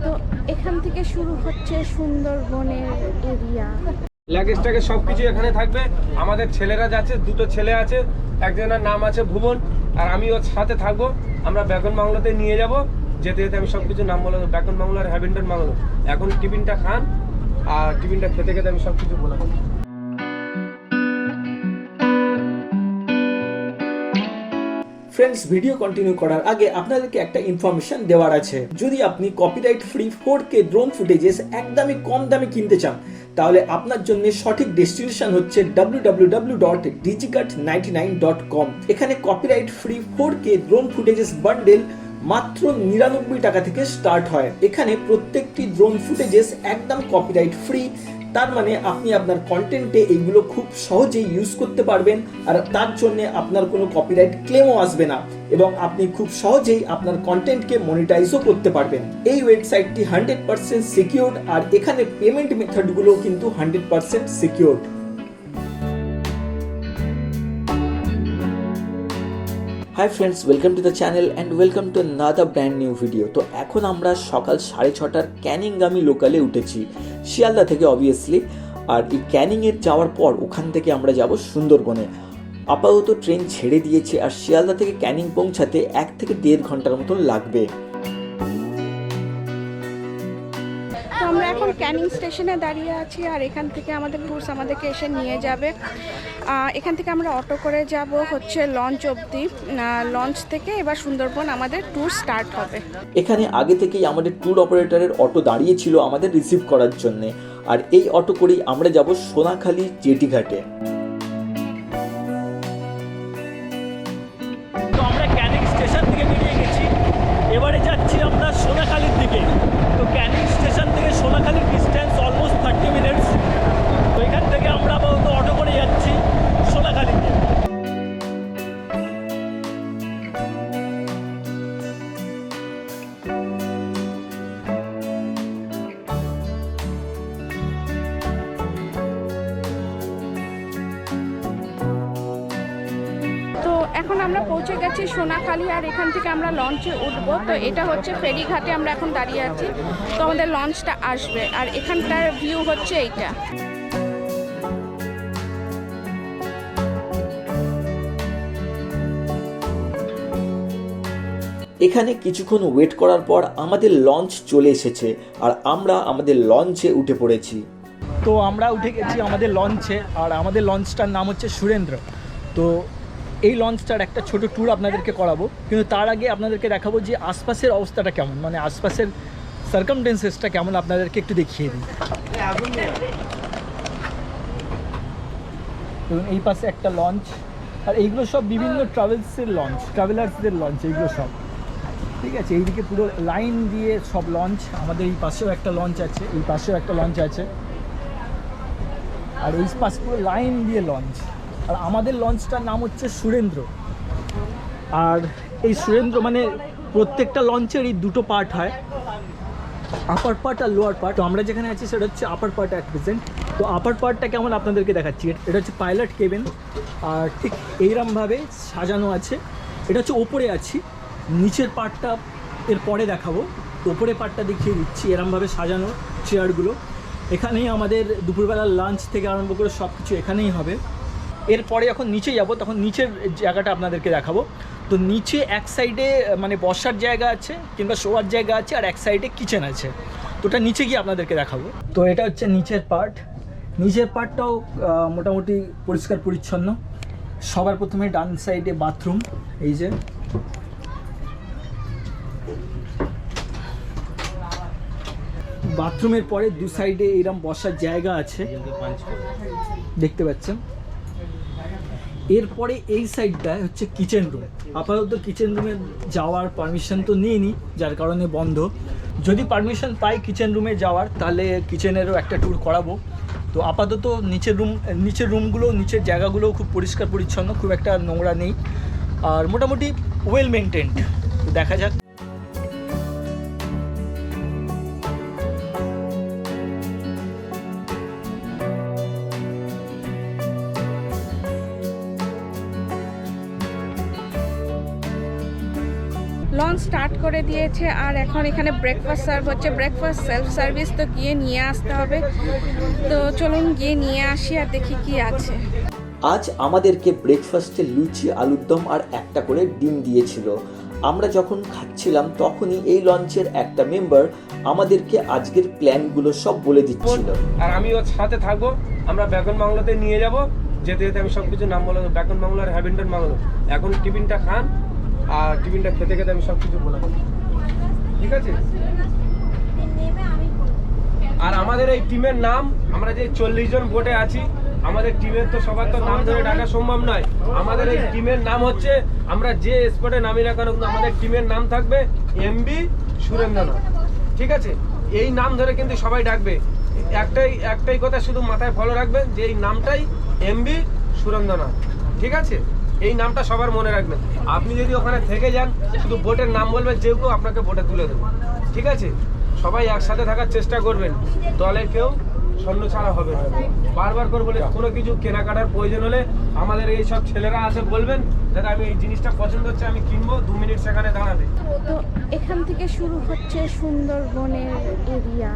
তো এখান থেকে শুরু হচ্ছে সুন্দরবনের এরিয়া। লাগেজটাকে সবকিছু এখানে থাকবে। আমাদের ছেলেরা যাচ্ছে, দুটো ছেলে আছে, একজনের নাম আছে ভুবন আর আমি ওর সাথে থাকবো। আমরা বেকন বাংলোতে নিয়ে যাব। যেতে যেতে আমি সবকিছু নাম বলে দেবো, বেকন বাংলো আর হ্যাবিন্টন বাংলো। এখন টিফিনটা খান আর টিফিনটা খেতে খেতে আমি সবকিছু বলে দেবো। ফ্রেন্ডস, ভিডিও কন্টিনিউ করার আগে আপনাদেরকে একটা ইনফরমেশন দেওয়ার আছে। যদি আপনি copyright free 4K drone footages একদমই কম দামে কিনতে চান, তাহলে আপনার জন্য সঠিক ডেস্টিনেশন হচ্ছে www.digicut99.com। এখানে copyright free 4K drone footages bundle মাত্র 99 টাকা থেকে স্টার্ট হয়। এখানে প্রত্যেকটি ড্রোন ফুটেজেস একদম কপিরাইট ফ্রি। তার মানে আপনি আপনার কন্টেন্টে এইগুলো খুব সহজেই ইউজ করতে পারবেন, আর তার জন্য আপনার কোনো কপিরাইট ক্লেমও আসবে না, এবং আপনি খুব সহজেই আপনার কন্টেন্টকে মনিটাইজও করতে পারবেন। এই ওয়েবসাইটটি 100% সিকিউরড, আর এখানে পেমেন্ট মেথডগুলো কিন্তু 100% secured. Hi friends, welcome to the channel and welcome to another brand new video. তো এখন আমরা সকাল 6:30টার ক্যানিংগামী লোকালে উঠেছি শিয়ালদা থেকে অবভিয়াসলি। আর এই ক্যানিংয়ে যাওয়ার পর ওখান থেকে আমরা যাব সুন্দরবনে। আপাতত ট্রেন ছেড়ে দিয়েছে, আর শিয়ালদা থেকে ক্যানিং পৌঁছাতে 1 থেকে 1.5 ঘন্টার মতন লাগবে। তো আমরা এখন ক্যানিং স্টেশনে দাঁড়িয়ে আছি, আর এখান থেকে আমাদের ট্যুরস আমাদেরকে এসে নিয়ে যাবে। এখান থেকে আমরা অটো করে যাব হচ্ছে লঞ্চ অবধি। লঞ্চ থেকে এবার সুন্দরবন আমাদের ট্যুর স্টার্ট হবে। এখানে আগে থেকেই আমাদের ট্যুর অপারেটরের অটো দাঁড়িয়ে ছিল আমাদের রিসিভ করার জন্য, আর এই অটো করেই আমরা যাব সোনাখালি জেটি ঘাটে। তো আমরা ক্যানিং স্টেশন থেকে বেরিয়ে গেছি, এবারে যাচ্ছি আমরা সোনাখালির দিকে। তো ক্যানিং স্টেশন থেকে সোনাখালির ডিস্টেন্স অলমোস্ট 30 মিনিটস। তো এখান থেকে আমরা আপাতত অটো করে যাচ্ছি সোনাখালিতে। তো এখন আমরা পৌঁছে গেছি সোনাখালি, আর এখান থেকে আমরা লঞ্চে উঠবো। তো এটা হচ্ছে ফেরিঘাটে আমরা এখন দাঁড়িয়ে আছি। তো আমাদের লঞ্চটা আসবে, আর এখানটার ভিউ হচ্ছে এইটা। এখানে কিছুক্ষণ ওয়েট করার পর আমাদের লঞ্চ চলে এসেছে, আর আমরা আমাদের লঞ্চে উঠে পড়েছি। তো আমরা উঠে গেছি আমাদের লঞ্চে, আর আমাদের লঞ্চটার নাম হচ্ছে সুরেন্দ্র। তো এই লঞ্চটার একটা ছোট ট্যুর আপনাদেরকে করাবো, কিন্তু তার আগে আপনাদেরকে দেখাবো যে আশপাশের অবস্থাটা কেমন, মানে আশপাশের সার্কামস্টেন্সেসটা কেমন আপনাদেরকে একটু দেখিয়ে দিই। এবং এই পাশে একটা লঞ্চ, আর এইগুলো সব বিভিন্ন ট্রাভেলার্সদের লঞ্চ এইগুলো সব, ঠিক আছে। এইদিকে পুরো লাইন দিয়ে সব লঞ্চ। আমাদের এই পাশেও একটা লঞ্চ আছে, এই পাশেও একটা লঞ্চ আছে, আর এই পাশে পুরো লাইন দিয়ে লঞ্চ। আর আমাদের লঞ্চটার নাম হচ্ছে সুরেন্দ্র। আর এই সুরেন্দ্র মানে প্রত্যেকটা লঞ্চের এই দুটো পার্ট হয়, আপার পার্ট আর লোয়ার পার্ট। তো আমরা যেখানে আছি সেটা হচ্ছে আপার পার্ট অ্যাট প্রেজেন্ট। তো আপার পার্টটা কেমন আপনাদেরকে দেখাচ্ছি। এটা হচ্ছে পাইলট কেবিন, আর ঠিক এইরকমভাবে সাজানো আছে। এটা হচ্ছে ওপরে আছি, নিচের পার্টটা এর পরে দেখাবো। ওপরে পার্টটা দেখিয়ে দিচ্ছি। এরমভাবে সাজানো চেয়ারগুলো, এখানেই আমাদের দুপুরবেলার লাঞ্চ থেকে আরম্ভ করে সব কিছু এখানেই হবে। এরপরে যখন নিচে যাব তখন নিচের জায়গাটা আপনাদেরকে দেখাবো। তো নিচে এক সাইডে মানে বসার জায়গা আছে কিংবা শোয়ার জায়গা আছে, আর এক সাইডে কিচেন আছে। তো ওটা নিচে গিয়ে আপনাদেরকে দেখাবো। তো এটা হচ্ছে নিচের পার্ট। নিচের পার্টটাও মোটামুটি পরিষ্কার পরিচ্ছন্ন। সবার প্রথমে ডান সাইডে বাথরুম, এই যে বাথরুমের পরে দু সাইডে এরকম বসার জায়গা আছে, দেখতে পাচ্ছেন। এরপরে এই সাইডটায় হচ্ছে কিচেন রুম। আপাতত কিচেন রুমে যাওয়ার পারমিশন তো নিইনি, যার কারণে বন্ধ। যদি পারমিশন পাই কিচেন রুমে যাওয়ার, তাহলে কিচেনেরও একটা ট্যুর করাবো। তো আপাতত নিচের রুমগুলো, নিচের জায়গাগুলো খুব পরিষ্কার পরিচ্ছন্ন, খুব একটা নোংরা নেই, আর মোটামুটি ওয়েল মেনটেন্ড। দেখা যাক। লঞ্চ স্টার্ট করে দিয়েছে আর এখন এখানে ব্রেকফাস্ট সার্ভ হচ্ছে। ব্রেকফাস্ট সেলফ সার্ভিস, তো গিয়ে নিয়ে আসতে হবে। তো চলুন গিয়ে নিয়ে আসি আর দেখি কি আছে। আজ আমাদেরকে ব্রেকফাস্টে লুচি, আলুর দম আর একটা করে ডিম দিয়েছিল। আমরা যখন খাচ্ছিলাম তখনই এই লঞ্চের একটা মেম্বার আমাদেরকে আজকের প্ল্যানগুলো সব বলে দিচ্ছিল। আর আমি ওর সাথে থাকবো, আমরা বেকন বাংলোতে নিয়ে যাব। যেতে যেতে আমি সব কিছু নাম বলে দেবো, বেকন বাংলো আর হ্যাবিন্টন বাংলো। এখন টিফিনটা খান, আর টিফিনটা খেতে খেতে আমি সব কিছু বলে দেবো, ঠিক আছে? আর আমাদের এই টিমের নাম, আমরা যে 40 জন বোটে আছি, আমাদের টিমের তো সবার তো নাম ধরে ডাকা সম্ভব নয়। আমাদের এই টিমের নাম হচ্ছে, আমরা যে স্পটে নামি না কেন আমাদের টিমের নাম থাকবে এমবি সুরেন্দ্রনাথ, ঠিক আছে? এই নাম ধরে কিন্তু সবাই ডাকবে। একটাই কথা শুধু মাথায় ফলো রাখবেন যে এই নামটাই এমবি সুরেন্দ্রনাথ, ঠিক আছে? এই নামটা সবার মনে রাখবেন। আপনি যদি ওখানে থেকে যান, শুধু বোটের নাম বলবেন, যে কেউ আপনাকে বোটে তুলে দেবে, ঠিক আছে? সবাই একসাথে থাকার চেষ্টা করবেন, দলে কেউ শূন্য ছাড়া হবে না। বারবার করে বলে, কোনো কিছু কেনাকাটার প্রয়োজন হলে আমাদের এই সব ছেলেরা আছে, বলবেন দাদা আমি এই জিনিসটা পছন্দ হচ্ছে, আমি কিনবো, 2 মিনিট সেখানে দাঁড়াবে। তো এখান থেকে শুরু হচ্ছে সুন্দরবনের এরিয়া।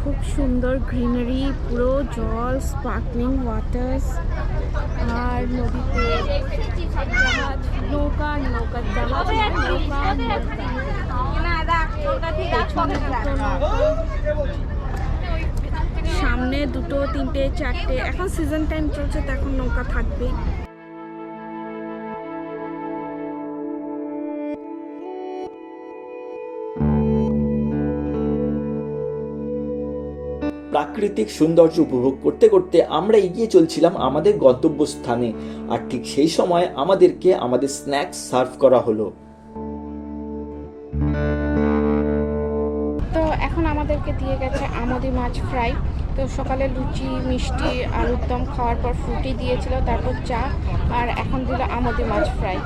খুব সুন্দর গ্রিনারি, পুরো জল, স্পার্কলিং ওয়াটার্স, আর নদীতে জাহাজ, নৌকা, সামনে 2, 3, 4টে। এখন সিজন টাইম চলছে, তো এখন নৌকা থাকবে। প্রাকৃতিক সৌন্দর্য উপভোগ করতে করতে আমরা এগিয়ে চলছিলাম আমাদের গন্তব্যস্থানে। আর ঠিক সেই সময় আমাদেরকে আমাদের স্ন্যাক্স সার্ভ করা হলো। তো এখন আমাদেরকে দিয়ে গেছে আমোদি মাছ ফ্রাই। তো সকালে লুচি, মিষ্টি, আলুর দম খাওয়ার পর ফ্রুটি দিয়েছিল, তারপর চা, আর এখন দিল আমোদি মাছ ফ্রাই।